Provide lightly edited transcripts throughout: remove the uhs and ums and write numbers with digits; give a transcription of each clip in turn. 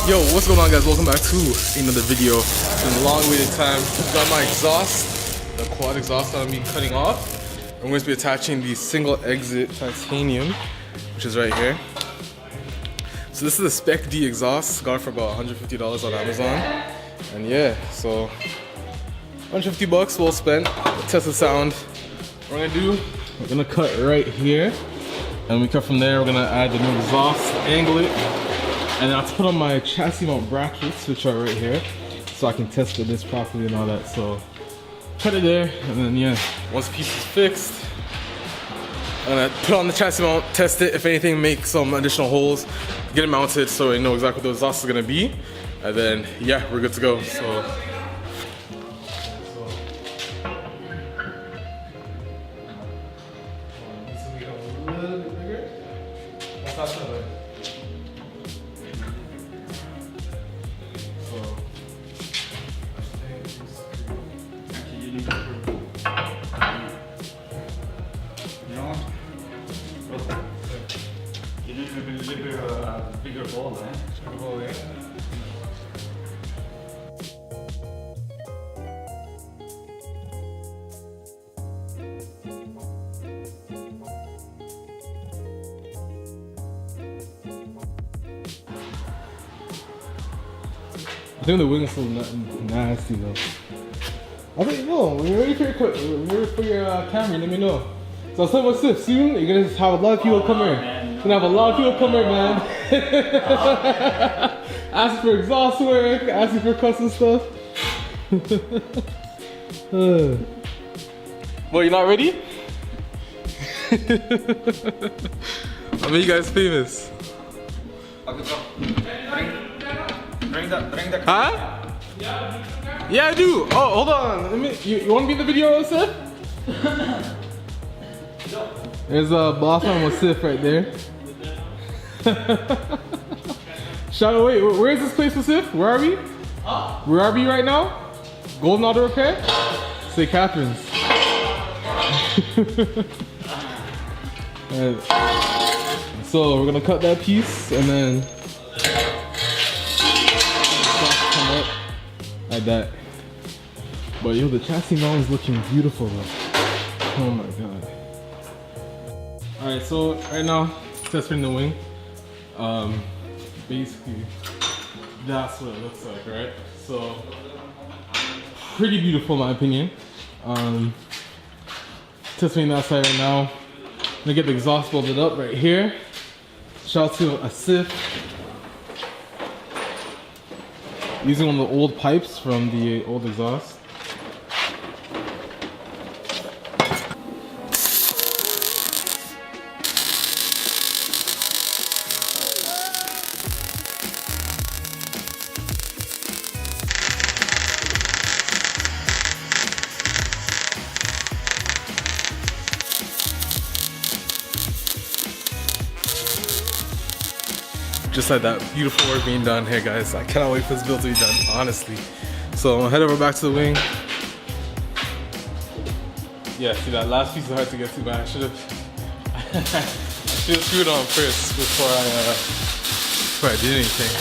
Yo, what's going on, guys? Welcome back to another video. It's been a long waiting time. Got my exhaust, the quad exhaust that I'm be cutting off. I'm going to be attaching the single exit titanium, which is right here. So this is the Spec D exhaust. Got it for about $150 on Amazon. And yeah, so 150 bucks well spent. Test the sound. What we're gonna do, we're gonna cut right here. And we cut from there, we're gonna add the new exhaust, angle it. And I have to put on my chassis mount brackets, which are right here, so I can test fit this properly and all that. So cut it there, and then yeah, once the piece is fixed, I'm gonna put on the chassis mount, test it. If anything, make some additional holes, get it mounted so I know exactly what the exhaust is gonna be. And then yeah, we're good to go. So You need a bigger ball, eh? oh, yeah. I think the wing is so nasty though. I think no, when you're ready for your camera, let me know. So I was talking about this soon. You're gonna have a lot of people come here. You're gonna have a lot of people come here, man. Asking for exhaust work, asking for custom stuff. Well, you're not ready? I'll make you guys famous. Bring the Huh? Yeah, I do. Oh, hold on. Let me. You want to be in the video, Sif? There's a boss man with Sif right there. Shout out, wait, where is this place with Sif? Where are we? Where are we right now? Golden Auto Repair? St. Catherine's. Alright. So we're gonna cut that piece and then come up like that. But yo, the chassis now is looking beautiful though. Oh my god. Alright, so right now, testing the wing. Basically, that's what it looks like, right? So, pretty beautiful in my opinion. Testing that side right now. I'm gonna get the exhaust bolted up right here. Shout out to a Sif. Using one of the old pipes from the old exhaust. Just like that beautiful work being done here, guys. I cannot wait for this build to be done, honestly. So I'm gonna head over back to the wing. Yeah, see that last piece is hard to get to, but I should have screwed on first before I did anything.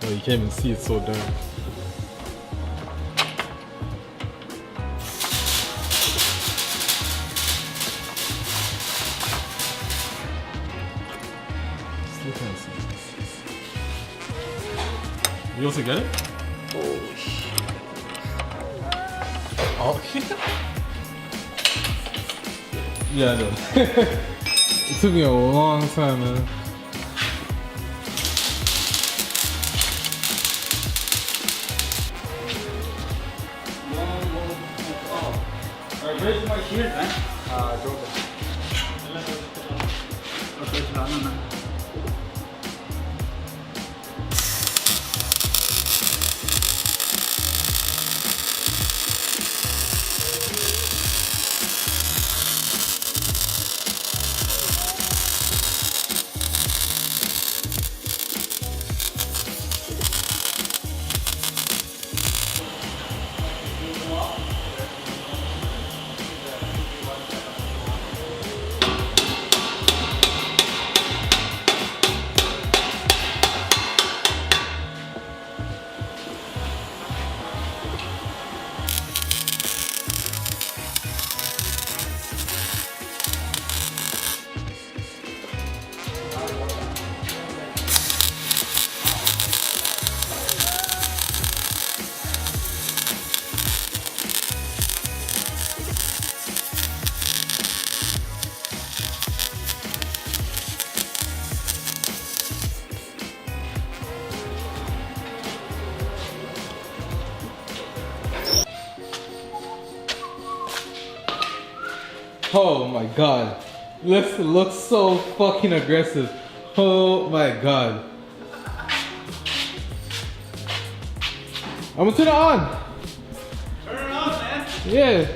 Oh, you can't even see, it's so dark. You also get it? Oh shit. Oh yeah, I know. It took me a long time, man. Alright, where's my shield, man? Broken. Okay, it's not, man. Oh my god. This looks so fucking aggressive. Oh my god. I'm gonna turn it on. Turn it on, man. Yeah.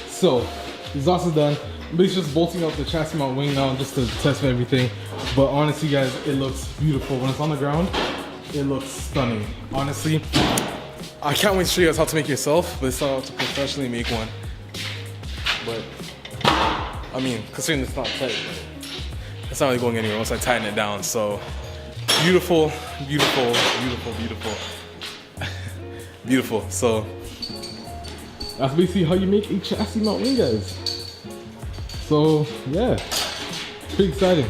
So, exhaust is done. I'm basically just bolting up the chassis mount wing now just to test everything. But honestly guys, it looks beautiful. When it's on the ground, it looks stunning. Honestly, I can't wait to show you guys how to make it yourself, but it's how to professionally make one. But, I mean, considering it's not tight, it's not really going anywhere once I tighten it down. So, beautiful, beautiful, beautiful, beautiful. Beautiful. So, that's basically how you make a chassis mount wing, guys. So yeah, pretty exciting.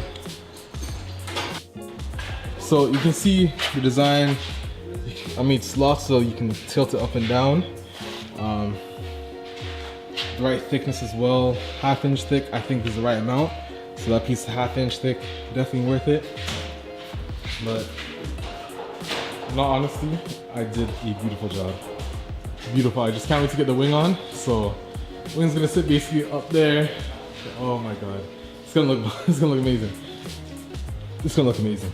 So you can see the design. I made slots so you can tilt it up and down. The right thickness as well, 1/2 inch thick. I think is the right amount. So that piece 1/2 inch thick, definitely worth it. But in all honesty, I did a beautiful job. Beautiful. I just can't wait to get the wing on. So wing's gonna sit basically up there. Oh my god, it's gonna look amazing. It's gonna look amazing.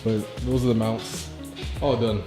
But those are the mounts, all done.